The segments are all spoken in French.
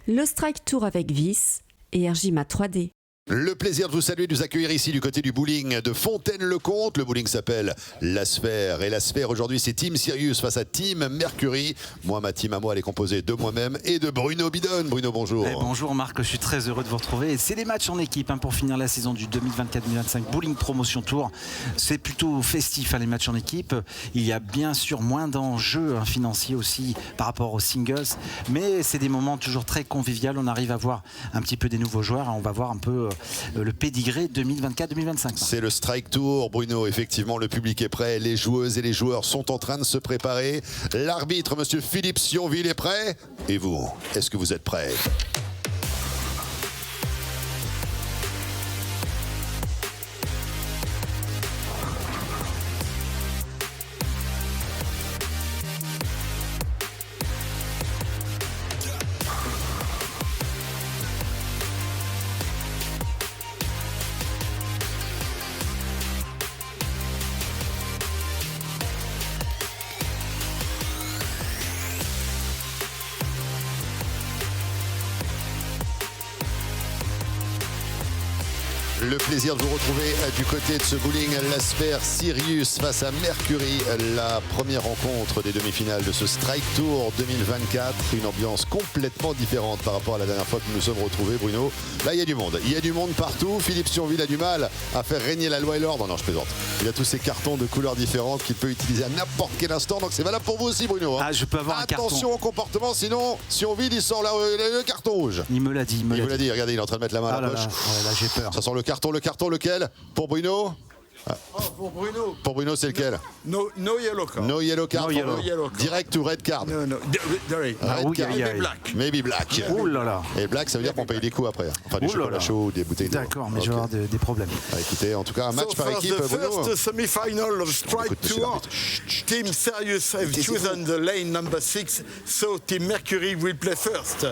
Le Strike Tour avec Vis et RJMA 3D. Le plaisir de vous saluer, de vous accueillir ici du côté du bowling de Fontaine-le-Comte. Le bowling s'appelle La Sphère. Et La Sphère, aujourd'hui, c'est Team Sirius face à Team Mercury. Moi, ma team à moi, elle est composée de moi-même et de Bruno Bidon. Bruno, bonjour. Bonjour Marc, je suis très heureux de vous retrouver. Et c'est des matchs en équipe pour finir la saison du 2024-2025 Bowling Promotion Tour. C'est plutôt festif, les matchs en équipe. Il y a bien sûr moins d'enjeux financiers aussi par rapport aux singles. Mais c'est des moments toujours très conviviaux. On arrive à voir un petit peu des nouveaux joueurs. On va voir un peu le pédigré 2024-2025. C'est le Strike Tour, Bruno. Effectivement, le public est prêt. Les joueuses et les joueurs sont en train de se préparer. L'arbitre, monsieur Philippe Sionville, est prêt. Et vous, est-ce que vous êtes prêts ? Le plaisir de vous retrouver du côté de ce bowling La Sphère Sirius face à Mercury. La première rencontre des demi-finales de ce Strike Tour 2024. Une ambiance complètement différente par rapport à la dernière fois que nous nous sommes retrouvés, Bruno. Là, il y a du monde. Il y a du monde partout. Philippe Sionville a du mal à faire régner la loi et l'ordre. Non, je plaisante. Il a tous ces cartons de couleurs différentes qu'il peut utiliser à n'importe quel instant. Donc c'est valable pour vous aussi, Bruno. Ah, je peux avoir un carton. Attention au comportement, sinon Sionville, il sort le carton rouge. Il me l'a dit. Il me l'a dit. Regardez, il est en train de mettre la main à la poche. Là, j'ai peur. Ça sent le carton lequel? Pour Bruno? Pour Bruno. Pour Bruno, c'est lequel? No yellow card. No yellow card. No yellow card. Direct ou red card? No. Red card. Maybe black. Maybe black. Ouh là là. Et black, ça veut dire qu'on paye des coups après. Enfin, du chocolat chaud ou des bouteilles d'eau. D'accord, mais je vais avoir des problèmes. Ah, écoutez, en tout cas, un match par équipe, For the Bruno. first semi-final of Strike Tour, Team Sirius have chosen the lane number 6, so Team Mercury will play first.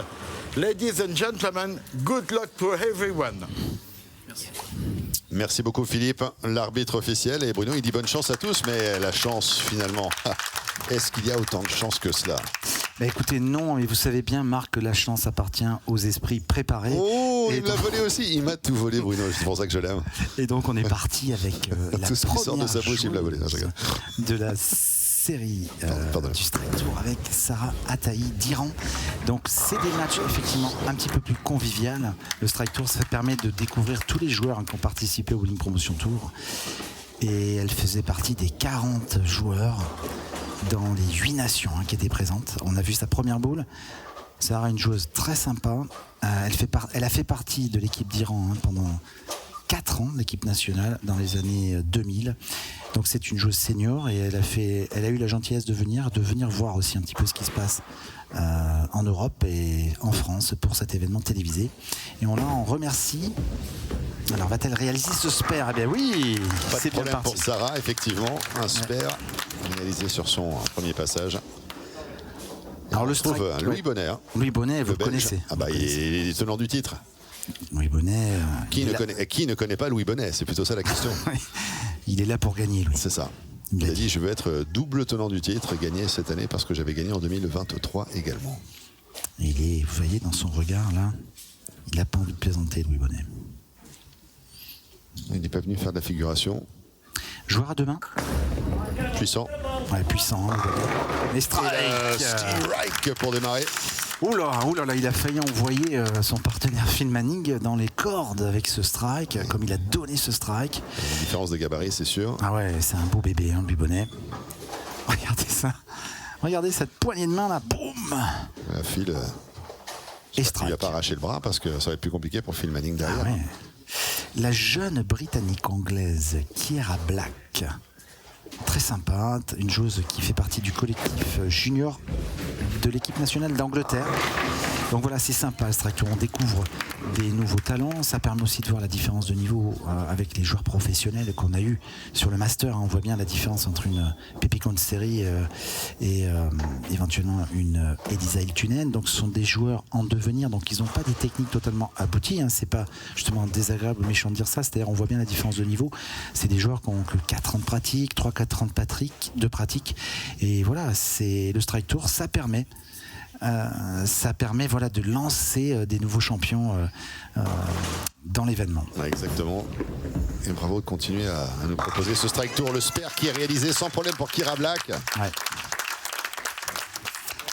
Ladies and gentlemen, good luck to everyone. Merci beaucoup, Philippe, l'arbitre officiel. Et Bruno, il dit bonne chance à tous, mais la chance, finalement, est-ce qu'il y a autant de chance que cela? Bah écoutez, non, mais vous savez bien, Marc, que la chance appartient aux esprits préparés. Oh, et il me l'a volé aussi. Il m'a tout volé, Bruno. C'est pour ça que je l'aime. Et donc, on est parti avec la Tout ce qui sort de sa bouche, il me l'a volé. Non, je rigole. de la série Pardon. du Strike Tour avec Sarah Ataï d'Iran. Donc c'est des matchs effectivement un petit peu plus convivial. Le Strike Tour, ça permet de découvrir tous les joueurs qui ont participé au Bowling Promotion Tour. Et elle faisait partie des 40 joueurs dans les 8 nations qui étaient présentes. On a vu sa première boule. Sarah, une joueuse très sympa. Elle a fait partie de l'équipe d'Iran pendant 4 ans, l'équipe nationale, dans les années 2000. Donc c'est une joueuse senior et elle a eu la gentillesse de venir voir aussi un petit peu ce qui se passe en Europe et en France pour cet événement télévisé. Et on en remercie. Alors va-t-elle réaliser ce spare? Eh bien oui, Pas de c'est bien problème parti. pour Sarah, effectivement. Un spare réalisé sur son premier passage. Alors le On trouve strike, Louis Bonnet. Louis Bonnet, vous Le le Belge. connaissez. Ah bah, il est tenant du titre. Louis Bonnet. Qui ne connaît pas Louis Bonnet? C'est plutôt ça la question. Il est là pour gagner, Louis. C'est ça. Il a dit je veux être double tenant du titre, gagner cette année parce que j'avais gagné en 2023 également. Vous voyez dans son regard là, il n'a pas envie de plaisanter, Louis Bonnet. Il n'est pas venu faire de la figuration. Joueur à deux mains. Puissant. Ouais, puissant. Et strike. Strike pour démarrer. Ouh là, il a failli envoyer son partenaire Phil Manning dans les cordes avec ce strike, comme il a donné ce strike. Une différence de gabarit, c'est sûr. Ah ouais, c'est un beau bébé, Louis Bonnet. Regardez ça. Regardez cette poignée de main là, boum. Phil, Et il strike. n'a pas arraché le bras parce que ça va être plus compliqué pour Phil Manning derrière. Ah ouais. La jeune britannique-anglaise Kiera Black, très sympa, une joueuse qui fait partie du collectif junior de l'équipe nationale d'Angleterre. Donc voilà, c'est sympa le Strike Tour, on découvre des nouveaux talents, ça permet aussi de voir la différence de niveau avec les joueurs professionnels qu'on a eu sur le Master. On voit bien la différence entre une Pippi Série et éventuellement une Elisa Iltunen. Donc ce sont des joueurs en devenir, donc ils n'ont pas des techniques totalement abouties, c'est pas justement désagréable ou méchant de dire ça, c'est-à-dire on voit bien la différence de niveau. C'est des joueurs qui ont que 4 ans de pratique, 3-4 ans de pratique, et voilà, c'est le Strike Tour, ça permet ça permet de lancer des nouveaux champions dans l'événement. Ouais, exactement. Et bravo de continuer à nous proposer ce Strike Tour, le Sper qui est réalisé sans problème pour Kira Black. Ouais.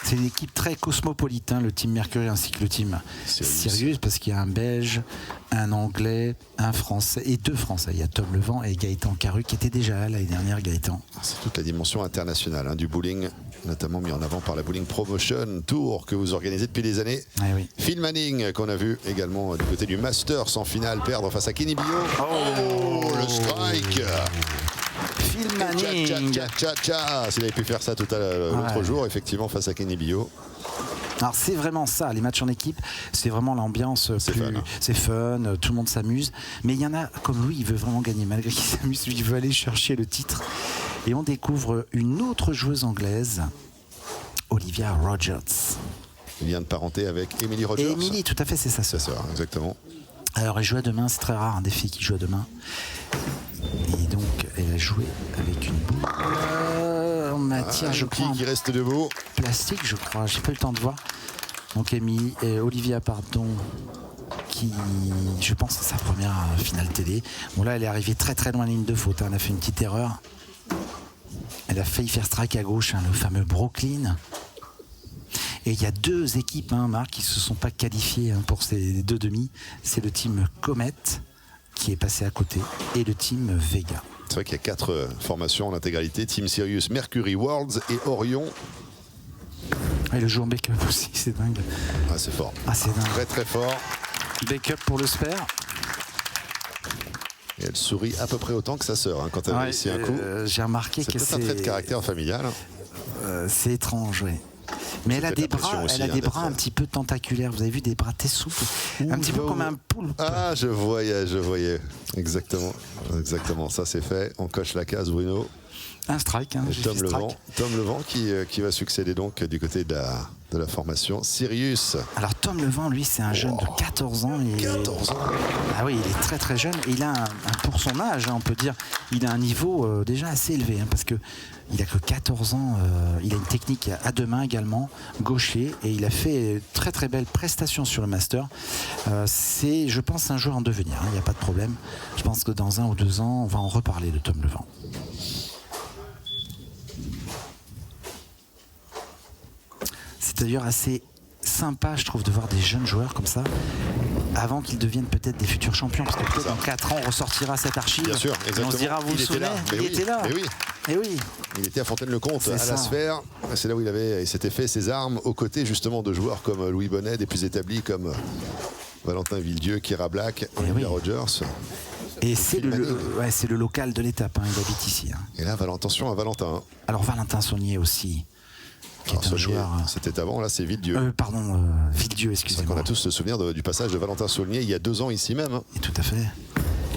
C'est une équipe très cosmopolite, le team Mercury ainsi que le team Sirius, parce qu'il y a un Belge, un Anglais, un Français et 2 Français. Il y a Tom Levent et Gaëtan Caru qui étaient déjà là l'année dernière. Gaëtan. C'est toute la dimension internationale du bowling, notamment mis en avant par la Bowling Promotion Tour que vous organisez depuis des années. Oui. Phil Manning qu'on a vu également du côté du Masters en finale perdre face à Kenny Bio. Oh, le strike. Phil Manning. S'il avait pu faire ça l'autre jour, effectivement, face à Kenny Bio. Alors c'est vraiment ça, les matchs en équipe, c'est vraiment l'ambiance, c'est fun, tout le monde s'amuse. Mais il y en a, comme lui, il veut vraiment gagner, malgré qu'il s'amuse, il veut aller chercher le titre. Et on découvre une autre joueuse anglaise, Olivia Rogers. Lien de parenté avec Emily Rogers. Emily, tout à fait, c'est sa sœur. Exactement. Alors elle joue à deux mains, c'est très rare, des filles qui jouent à deux mains. Et donc elle a joué avec une boule en matière, je crois, qui reste debout. Plastique, je crois, j'ai pas eu le temps de voir. Donc Olivia, qui, je pense, c'est sa première finale télé. Bon là, elle est arrivée très très loin de ligne de faute, elle a fait une petite erreur. Elle a failli faire strike à gauche, le fameux Brooklyn. Et il y a 2 équipes, Marc, qui ne se sont pas qualifiées pour ces 2 demi. C'est le team Comet qui est passé à côté et le team Vega. C'est vrai qu'il y a 4 formations en intégralité. Team Sirius, Mercury, Worlds et Orion. Et le jeu en backup aussi, c'est dingue. Ah, c'est fort. Ah, c'est dingue. Très très fort. Backup pour le Sper. Et elle sourit à peu près autant que sa sœur quand elle réussit un coup. J'ai remarqué que c'est un trait de caractère familial. C'est étrange, oui. Mais elle a des bras, un petit peu tentaculaires. Vous avez vu, des bras très souples, un petit peu comme un poulpe. Ah, je voyais. Exactement. Ça c'est fait. On coche la case, Bruno. Un strike. Tom Levent qui va succéder donc du côté de la formation Sirius. Alors Tom Levent, lui, c'est un jeune de 14 ans. 14 ans. Ah oui, il est très très jeune. Et il a pour son âge, on peut dire, il a un niveau déjà assez élevé, parce que il a que 14 ans. Il a une technique à deux mains également, gaucher, et il a fait très très belles prestations sur le Master. C'est, je pense, un joueur en devenir. Il n'y a pas de problème. Je pense que dans 1 ou 2 ans, on va en reparler de Tom Levent. C'est d'ailleurs assez sympa, je trouve, de voir des jeunes joueurs comme ça avant qu'ils deviennent peut-être des futurs champions, parce que peut-être dans 4 ans on ressortira cette archive. Bien sûr, exactement. Et on se dira, vous vous souvenez, il était là. Et oui. Il était à Fontaine-le-Comte, à la Sphère. C'est là où il s'était fait ses armes aux côtés justement de joueurs comme Louis Bonnet, des plus établis comme Valentin Villedieu, Kira Black, Olivia Rogers. Et c'est le local de l'étape, il habite ici. Et là, attention à Valentin. Alors Valentin Saunier aussi. Qui est un joueur. C'était avant, là c'est Villedieu. Villedieu, excusez-moi. On a tous le souvenir du passage de Valentin Saunier il y a 2 ans ici même. Et tout à fait.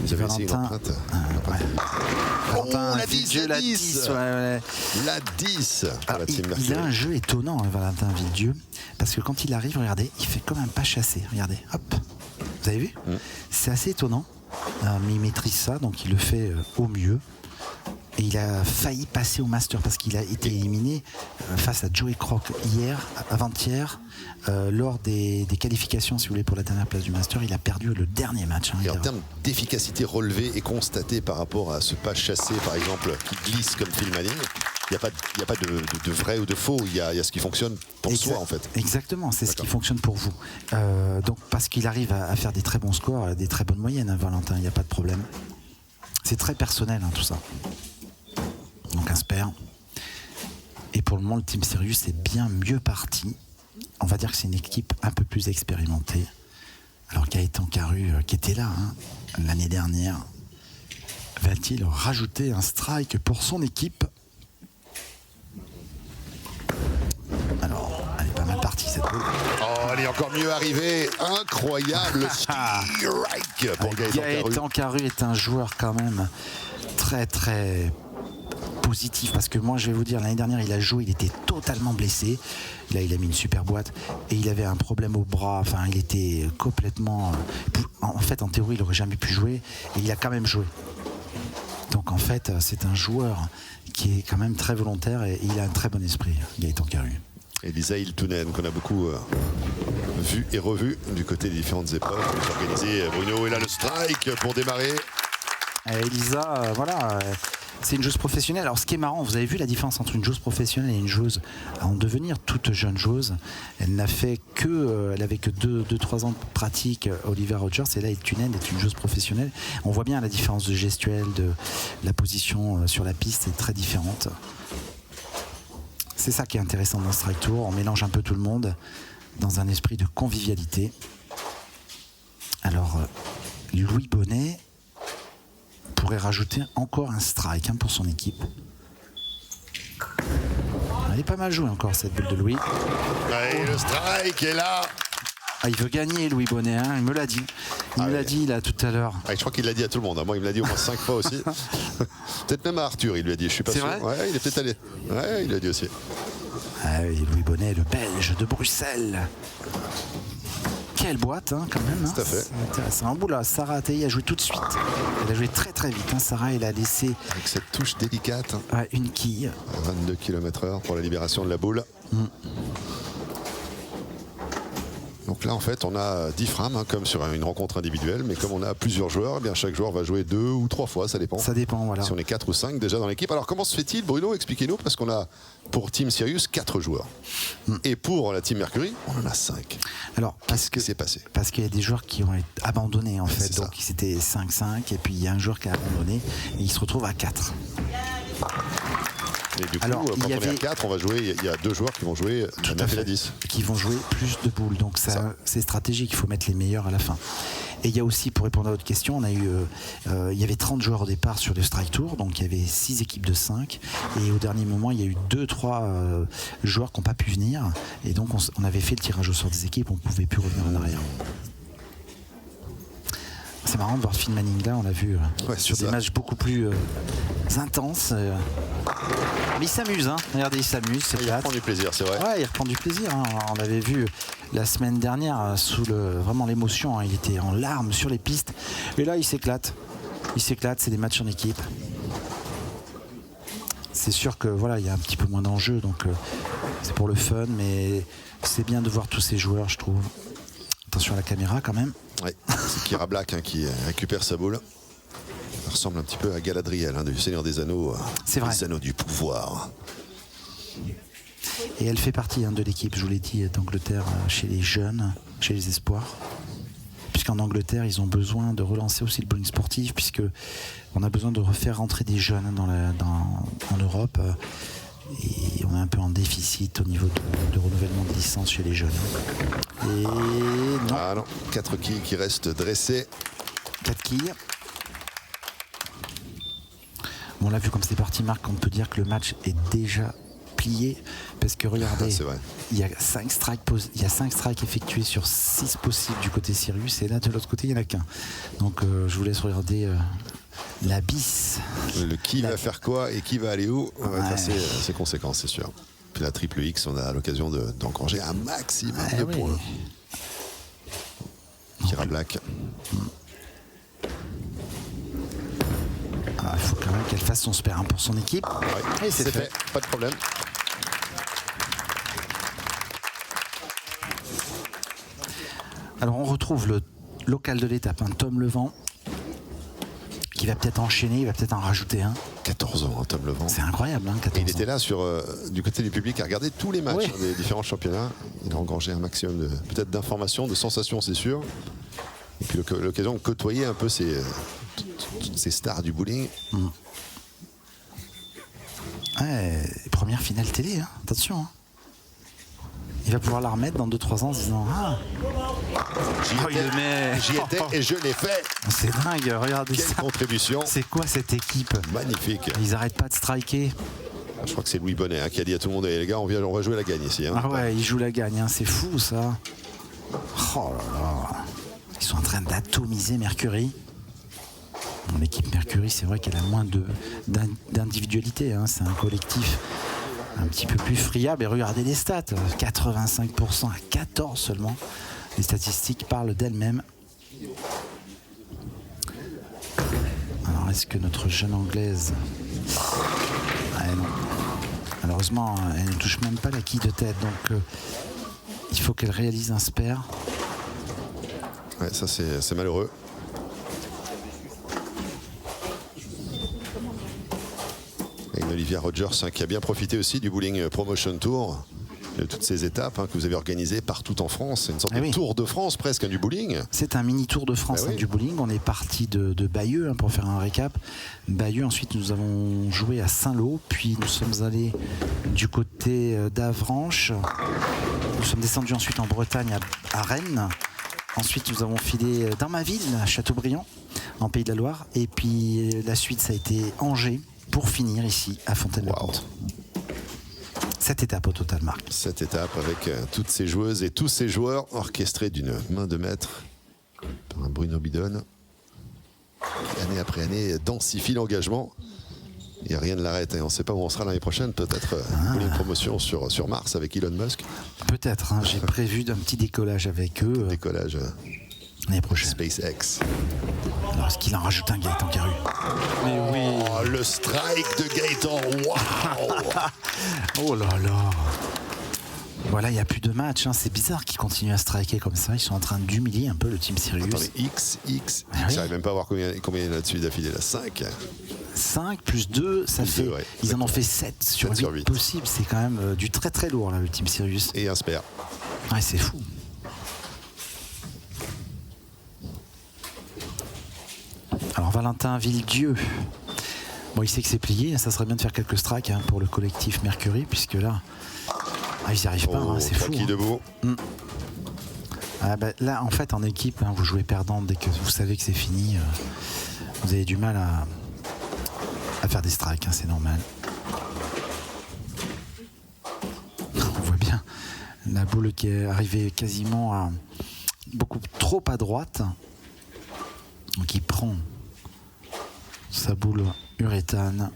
Vous avez essayé l'empreinte. Valentin, la 10. La 10. Alors, il a un jeu étonnant, Valentin Villedieu, parce que quand il arrive, regardez, il fait comme un pas chassé. Regardez, hop. Vous avez vu? C'est assez étonnant. Mais il maîtrise ça, donc il le fait au mieux. Et il a failli passer au Master parce qu'il a été éliminé face à Joey Croc avant-hier, lors des qualifications, si vous voulez, pour la dernière place du Master. Il a perdu le dernier match. Et en termes d'efficacité relevée et constatée par rapport à ce pas chassé, par exemple, qui glisse comme Phil Manning, il n'y a pas de vrai ou de faux, il y a ce qui fonctionne pour soi en fait. Exactement, c'est ce qui fonctionne pour vous. Donc parce qu'il arrive à faire des très bons scores, des très bonnes moyennes, Valentin, il n'y a pas de problème. C'est très personnel tout ça. Donc un Sper. Et pour le moment, le Team Sirius est bien mieux parti. On va dire que c'est une équipe un peu plus expérimentée. Alors Gaëtan Caru, qui était là l'année dernière, va-t-il rajouter un strike pour son équipe? Alors, elle est pas mal partie cette boule. Oh, elle est encore mieux arrivée. Incroyable strike pour Gaëtan Caru est un joueur quand même très très positif, parce que moi je vais vous dire, l'année dernière il a joué, il était totalement blessé, là il a mis une super boîte et il avait un problème au bras, il était complètement, en fait en théorie il aurait jamais pu jouer et il a quand même joué. Donc en fait c'est un joueur qui est quand même très volontaire et il a un très bon esprit, Gaëtan Caru. Elisa Hiltunen, qu'on a beaucoup vu et revu du côté des différentes épreuves. Organisé, Bruno, et là le strike pour démarrer. Elisa, voilà, c'est une joueuse professionnelle. Alors ce qui est marrant, vous avez vu la différence entre une joueuse professionnelle et une joueuse en devenir, toute jeune joueuse. Elle n'a fait que, elle avait que 2-3 ans de pratique, Olivia Rogers, et là Hiltunen est une joueuse professionnelle. On voit bien la différence de gestuelle, de la position sur la piste est très différente. C'est ça qui est intéressant dans Strike Tour, on mélange un peu tout le monde dans un esprit de convivialité. Alors, Louis Bonnet pourrait rajouter encore un strike pour son équipe. Elle est pas mal jouée encore cette boule de Louis. Ouais, le strike est là. Ah, il veut gagner Louis Bonnet, hein, il me l'a dit. Il me l'a dit là tout à l'heure. Je crois qu'il l'a dit à tout le monde. Moi, il me l'a dit au moins 5 fois aussi. Peut-être même à Arthur, il lui a dit. Je suis pas sûr. Vrai ouais, il est peut-être allé. Ouais, il l'a dit aussi. Ah oui, Louis Bonnet, le Belge de Bruxelles. Quelle boîte, quand même. Tout à fait. C'est intéressant. En bout là, Sarah Ataï a joué tout de suite. Elle a joué très très vite. Sarah, elle a laissé Avec cette touche délicate. une quille. À 22 km/h pour la libération de la boule. Donc là, en fait, on a 10 frames, comme sur une rencontre individuelle, mais comme on a plusieurs joueurs, eh bien, chaque joueur va jouer 2 ou 3 fois, ça dépend. Ça dépend, voilà. Si on est 4 ou 5 déjà dans l'équipe. Alors, comment se fait-il, Bruno? Expliquez-nous, parce qu'on a pour Team Sirius 4 joueurs. Et pour la Team Mercury, on en a 5. Alors, Qu'est-ce qui s'est passé? Parce qu'il y a des joueurs qui ont été abandonnés, en fait. C'est Donc, ça. c'était 5-5, et puis il y a un joueur qui a abandonné, et il se retrouve à 4. Et du coup, Alors, quand il y on est à avait- 4, on va jouer. Il y a 2 joueurs qui vont jouer à 9 et la 10. Qui vont jouer plus de boules. Donc ça, c'est stratégique, il faut mettre les meilleurs à la fin. Et il y a aussi, pour répondre à votre question, on a eu, il y avait 30 joueurs au départ sur le Strike Tour, donc il y avait 6 équipes de 5. Et au dernier moment, il y a eu 2-3 joueurs qui n'ont pas pu venir. Et donc on avait fait le tirage au sort des équipes, on ne pouvait plus revenir en arrière. C'est marrant de voir Phil Manning là, on l'a vu Ouais, sur c'est des ça. matchs beaucoup plus intenses. Mais il s'amuse, regardez, il s'amuse, c'est Il plate. prend du plaisir, c'est vrai. Ouais, il reprend du plaisir. On l'avait vu la semaine dernière sous vraiment l'émotion. Il était en larmes sur les pistes. Et là, il s'éclate. Il s'éclate. C'est des matchs en équipe. C'est sûr que voilà, il y a un petit peu moins d'enjeux, donc c'est pour le fun, mais c'est bien de voir tous ces joueurs, je trouve. Attention à la caméra quand même. Ouais, c'est Kira Black qui récupère sa boule. Ça ressemble un petit peu à Galadriel, du Seigneur des Anneaux. C'est vrai. Les Anneaux du pouvoir. Et elle fait partie de l'équipe, je vous l'ai dit, d'Angleterre chez les jeunes, chez les espoirs. Puisqu'en Angleterre, ils ont besoin de relancer aussi le bowling sportif, puisque on a besoin de refaire rentrer des jeunes en Europe. Et on est un peu en déficit au niveau de renouvellement de licence chez les jeunes. Et non, Ah non, 4 quilles qui restent dressées. 4 quilles. Bon, on l'a vu comme c'est parti, Marc, on peut dire que le match est déjà plié. Parce que regardez, C'est vrai. il y a 5 strikes effectués sur 6 possibles du côté Sirius. Et là, de l'autre côté, il n'y en a qu'un. Donc, je vous laisse regarder l'abysse. Le qui va faire quoi et qui va aller où, on va Ouais. faire ses conséquences, c'est sûr. Puis la triple X, on a l'occasion d'engranger un maximum Eh de oui. points. Kira Black. Il faut quand même qu'elle fasse son super 1 pour son équipe. Ouais, Et c'est fait. Pas de problème. Alors on retrouve le local de l'étape, Tom Levent, qui va peut-être enchaîner, il va peut-être en rajouter un. 14 ans, Tom Levent. C'est incroyable, 14 Et il ans. était là du côté du public à regarder tous les matchs Oui. des différents championnats. Il a engrangé un maximum peut-être d'informations, de sensations, c'est sûr. Et puis l'occasion de côtoyer un peu toutes ces stars du bowling. Ouais, première finale télé, attention. Il va pouvoir la remettre dans 2-3 ans en se disant J'y étais et je l'ai fait. c'est dingue, regardez Quelle ça. contribution. C'est quoi cette équipe? Magnifique. Ils arrêtent pas de striker. Je crois que c'est Louis Bonnet qui a dit à tout le monde, les gars, on va jouer la gagne ici. Ah ouais, ils jouent la gagne, c'est fou ça. Oh là là. Ils sont en train d'atomiser Mercury. Bon, l'équipe Mercury, c'est vrai qu'elle a moins d'individualité, c'est un collectif un petit peu plus friable. Et regardez les stats, 85% à 14 seulement. Les statistiques parlent d'elles-mêmes. Alors, est-ce que notre jeune Anglaise... Ah non. malheureusement, elle ne touche même pas la quille de tête. Donc, il faut qu'elle réalise un spare. Ouais, ça c'est malheureux. Et une Olivia Rogers qui a bien profité aussi du Bowling Promotion Tour, de toutes ces étapes que vous avez organisées partout en France. C'est une sorte de Tour de France presque du bowling. C'est un mini Tour de France du bowling. On est parti de Bayeux pour faire un récap. Bayeux, ensuite nous avons joué à Saint-Lô, puis nous sommes allés du côté d'Avranches. Nous sommes descendus ensuite en Bretagne à Rennes. Ensuite nous avons filé dans ma ville, à Châteaubriand, en Pays de la Loire. Et puis la suite ça a été Angers pour finir ici à Fontaine-le-Comte. 7 étapes au total, Marc. 7 étapes avec toutes ces joueuses et tous ces joueurs orchestrés d'une main de maître par un Bruno Bidon qui, année après année, densifie l'engagement. Et rien ne l'arrête. On ne sait pas où on sera l'année prochaine. Peut-être une promotion sur Mars avec Elon Musk. Peut-être. J'ai prévu d'un petit décollage avec eux. Décollage l'année prochaine. SpaceX. Alors, est-ce qu'il en rajoute un, Gaëtan Caru? Mais oui. Le strike de Gaëtan. Waouh. Oh là là. Voilà, il n'y a plus de match. C'est bizarre qu'ils continuent à striker comme ça. Ils sont en train d'humilier un peu le Team Sirius. Attendez, X. J'arrive même pas à voir combien il y en a là-dessus d'affilée. 5. 5 plus 2, ça fait. Ils en ont fait 7 sur 8 possible. C'est quand même du très très lourd, là, le Team Sirius. Et un spare. Ouais, c'est fou. Alors Valentin Villedieu, bon, il sait que c'est plié, ça serait bien de faire quelques strikes pour le collectif Mercury, puisque là, ils n'y arrivent pas, c'est fou. Debout. Là, en fait, en équipe, vous jouez perdant dès que vous savez que c'est fini. Vous avez du mal à faire des strikes, c'est normal. On voit bien la boule qui est arrivée quasiment beaucoup trop à droite. Donc il prend sa boule uréthane.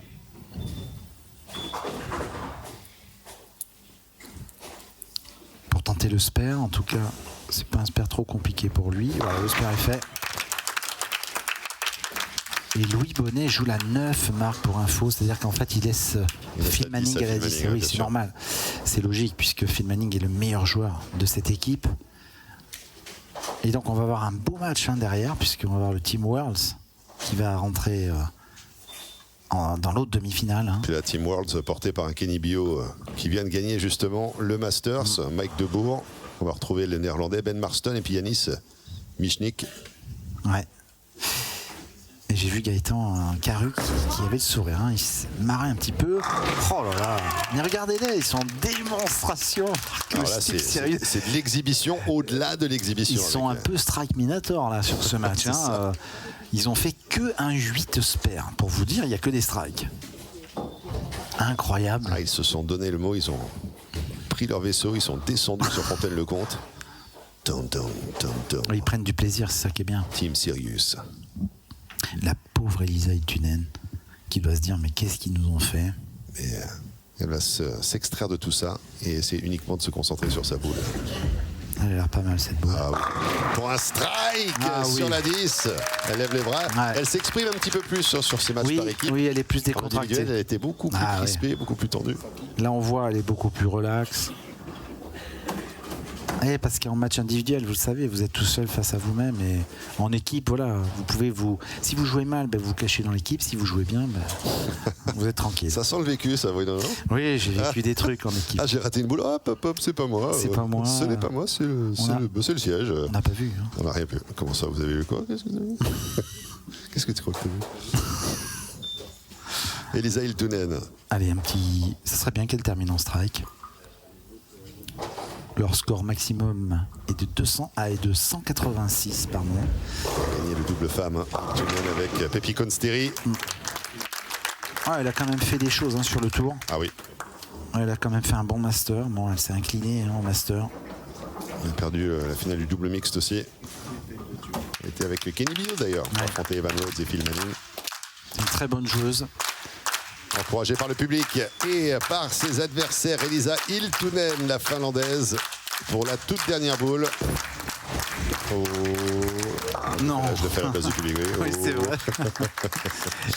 Pour tenter le spare, en tout cas, c'est pas un spare trop compliqué pour lui. Voilà, le spare est fait. Et Louis Bonnet joue la 9, Marc, pour info. C'est-à-dire qu'en fait, il laisse Phil Manning à la 10. Oui, c'est normal. C'est logique, puisque Phil Manning est le meilleur joueur de cette équipe. Et donc, on va avoir un beau match derrière, puisqu'on va avoir le Team Worlds qui va rentrer dans l'autre demi-finale. C'est la Team Worlds portée par un Kenny Bio qui vient de gagner justement le Masters. Mike Debourg. On va retrouver le Néerlandais Ben Marston et puis Yanis Michnik. Ouais. Et j'ai vu Gaëtan Caru qui avait le sourire, il se marrait un petit peu. Oh là là. Mais regardez-les, ils sont en démonstration. Alors là, c'est de l'exhibition au-delà de l'exhibition. Ils sont un peu strike minator là sur ce match. Ils ont fait que un 8 spare. Pour vous dire, il n'y a que des strikes. Incroyable. Ils se sont donné le mot, ils ont pris leur vaisseau, ils sont descendus sur Fontaine-le-Comte. Ils prennent du plaisir, c'est ça qui est bien. Team Sirius. La pauvre Elisa Iltunen qui doit se dire mais qu'est-ce qu'ils nous ont fait. Mais elle va s'extraire de tout ça et essayer uniquement de se concentrer sur sa boule. Elle a l'air pas mal cette boule. Pour un strike sur la 10, elle lève les bras. Elle s'exprime un petit peu plus sur ces matchs par équipe. Oui, elle est plus décontractée. Elle était beaucoup plus crispée, beaucoup plus tendue. Là on voit elle est beaucoup plus relaxe. Parce qu'en match individuel, vous le savez, vous êtes tout seul face à vous-même, et en équipe, voilà, vous pouvez si vous jouez mal, vous vous cachez dans l'équipe. Si vous jouez bien, vous êtes tranquille. Ça sent le vécu, ça, non? Oui, j'ai vécu des trucs en équipe. J'ai raté une boule. Hop, c'est pas moi. C'est pas moi. Ce n'est pas moi, c'est le siège. On n'a pas vu. On n'a rien vu. Comment ça, vous avez vu quoi? Qu'est-ce que vous avez vu? Qu'est-ce que tu crois que tu as vu? Elisa Iltunen. Allez, ça serait bien qu'elle termine en strike. Leur score maximum est de 200 et de 186, pardon. Gagné le double femme, Iltunen avec Pepi Consteri. Elle a quand même fait des choses sur le tour. Ah oui. Elle a quand même fait un bon master. Bon, elle s'est inclinée en master. Elle a perdu la finale du double mixte aussi. Elle était avec Kenny Bio d'ailleurs, pour affronter Evan Rhodes et Phil Manning. C'est une très bonne joueuse. Encouragée par le public et par ses adversaires, Elisa Iltunen, la finlandaise, pour la toute dernière boule. Non. Je le fais à la place du public. Oui, c'est vrai.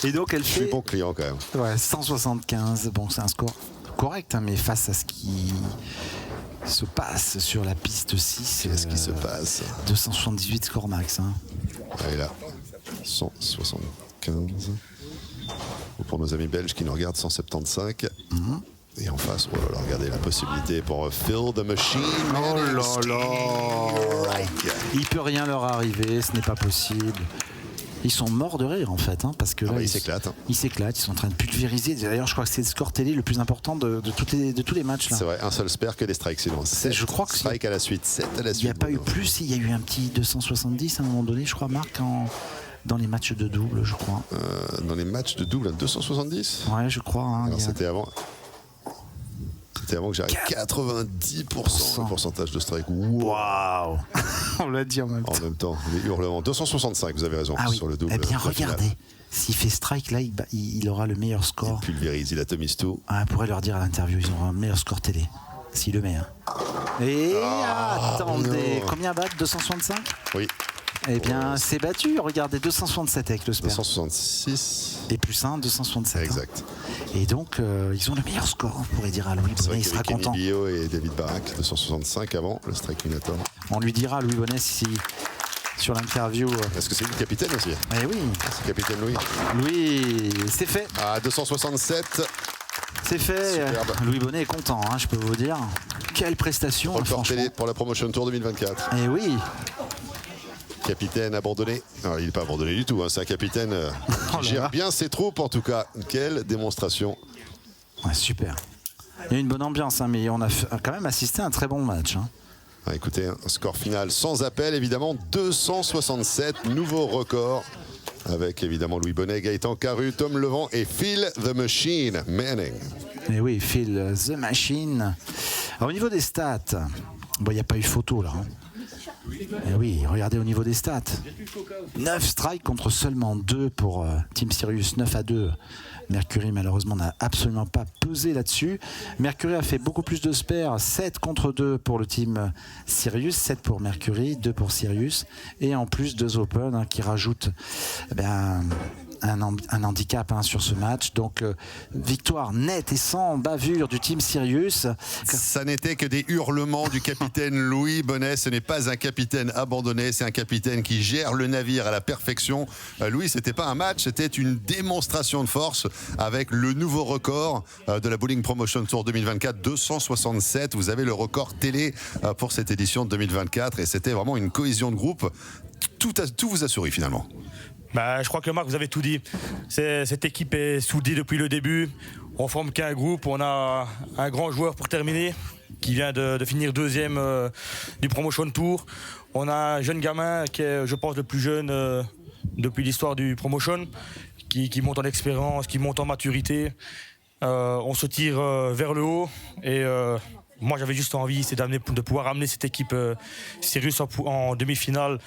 Et donc elle fait. Je suis bon client quand même. 175. Bon, c'est un score correct, hein, mais face à ce qui se passe sur la piste 6. Qu'est-ce qui se passe? 278 score max. Hein. Et là, 175. Pour nos amis belges qui nous regardent, 175. Et en face, oh là là, regardez la possibilité pour Phil the Machine. Oh là là. Il peut rien leur arriver, ce n'est pas possible. Ils sont morts de rire en fait, hein, parce que là, ils s'éclatent. Hein. Ils s'éclatent, ils sont en train de pulvériser. D'ailleurs, je crois que c'est le score télé le plus important de tous les matchs. C'est vrai, un seul spare que des strikes sinon. Je crois que strike à la suite, 7 à la suite. Il n'y a pas eu plus, il y a eu un petit 270 à un moment donné, je crois, Marc, dans les matchs de double, je crois. Dans les matchs de double, 270 ? Ouais, je crois. Hein, c'était avant. C'était avant que j'arrive. 90% le pourcentage de strike. Waouh. On l'a dit en même temps. En même temps, les hurlements. 265, vous avez raison, sur le double. Eh bien, regardez. S'il fait strike, là, il aura le meilleur score. Il pulvérise, il atomise tout. On pourrait leur dire à l'interview, ils auront un meilleur score télé. S'il le met. Hein. Et attendez, combien battent 265 ? Oui. Eh bien, c'est battu. Regardez, 267 avec le spare. 266. Et plus 1, 267. Exact. Hein. Et donc, ils ont le meilleur score, on pourrait dire à Louis Bonnet. Il sera content. Kenny Bio et David Barak, 265 avant le strike Minator. On lui dira à Louis Bonnet si sur l'interview. Est-ce que c'est le capitaine aussi ? Eh oui. C'est le capitaine Louis. Louis, c'est fait. À 267. C'est fait. Superbe. Louis Bonnet est content, hein, je peux vous dire. Quelle prestation, Record télé pour la Promotion Tour 2024. Eh oui. Capitaine abandonné. Non, il n'est pas abandonné du tout. Hein. C'est un capitaine qui gère bien ses troupes, en tout cas. Quelle démonstration. Ouais, super. Il y a une bonne ambiance, hein, mais on a quand même assisté à un très bon match. Hein. Ah, écoutez, un score final sans appel, évidemment. 267, nouveau record. Avec évidemment Louis Bonnet, Gaëtan Caru, Tom Levent et Phil the Machine Manning. Et oui, Phil the Machine. Alors, au niveau des stats, il n'y a pas eu photo là. Hein. Et oui, regardez au niveau des stats. 9 strikes contre seulement 2 pour Team Sirius, 9-2. Mercury malheureusement n'a absolument pas pesé là-dessus. Mercury a fait beaucoup plus de spares, 7 contre 2 pour le Team Sirius, 7 pour Mercury, 2 pour Sirius. Et en plus 2 Open hein, qui rajoutent un handicap hein, sur ce match. Donc victoire nette et sans bavure du Team Sirius. Ça n'était que des hurlements du capitaine Louis Bonnet. Ce n'est pas un capitaine abandonné, c'est un capitaine qui gère le navire à la perfection. Louis, c'était pas un match, c'était une démonstration de force avec le nouveau record de la Bowling Promotion Tour 2024, 267. Vous avez le record télé pour cette édition de 2024 et c'était vraiment une cohésion de groupe. Tout vous a souri finalement. Je crois que Marc, vous avez tout dit. Cette équipe est soudée depuis le début. On forme qu'un groupe. On a un grand joueur pour terminer qui vient de finir deuxième du Promotion Tour. On a un jeune gamin qui est, je pense, le plus jeune depuis l'histoire du Promotion, qui monte en expérience, qui monte en maturité. On se tire vers le haut et moi j'avais juste envie, c'est de pouvoir amener cette équipe Sirius en demi-finale.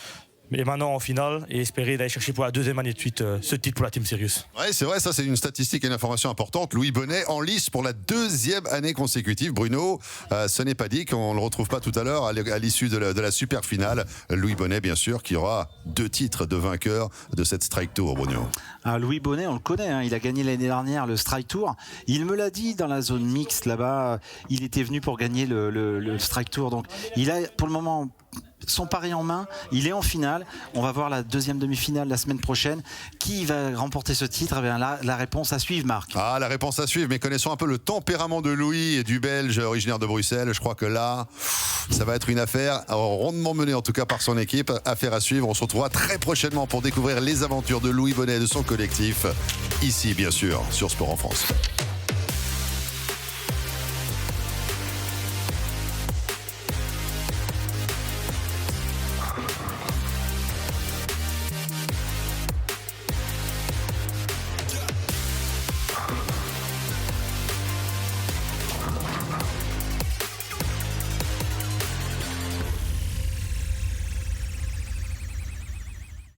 Et maintenant en finale et espérer d'aller chercher pour la deuxième année de suite ce titre pour la Team Sirius. Oui, c'est vrai, ça c'est une statistique et une information importante. Louis Bonnet en lice pour la deuxième année consécutive. Bruno, ce n'est pas dit qu'on ne le retrouve pas tout à l'heure à l'issue de la super finale. Louis Bonnet, bien sûr, qui aura 2 titres de vainqueur de cette Strike Tour, Bruno. Louis Bonnet, on le connaît, hein, il a gagné l'année dernière le Strike Tour. Il me l'a dit dans la zone mixte là-bas, il était venu pour gagner le Strike Tour. Donc il a pour le moment son pari en main, il est en finale. On va voir la deuxième demi-finale la semaine prochaine. Qui va remporter ce titre ? Eh bien là, la réponse à suivre, Marc. La réponse à suivre, mais connaissons un peu le tempérament de Louis et du Belge originaire de Bruxelles. Je crois que là, ça va être une affaire rondement menée en tout cas par son équipe. Affaire à suivre. On se retrouvera très prochainement pour découvrir les aventures de Louis Bonnet et de son collectif. Ici, bien sûr, sur Sport en France.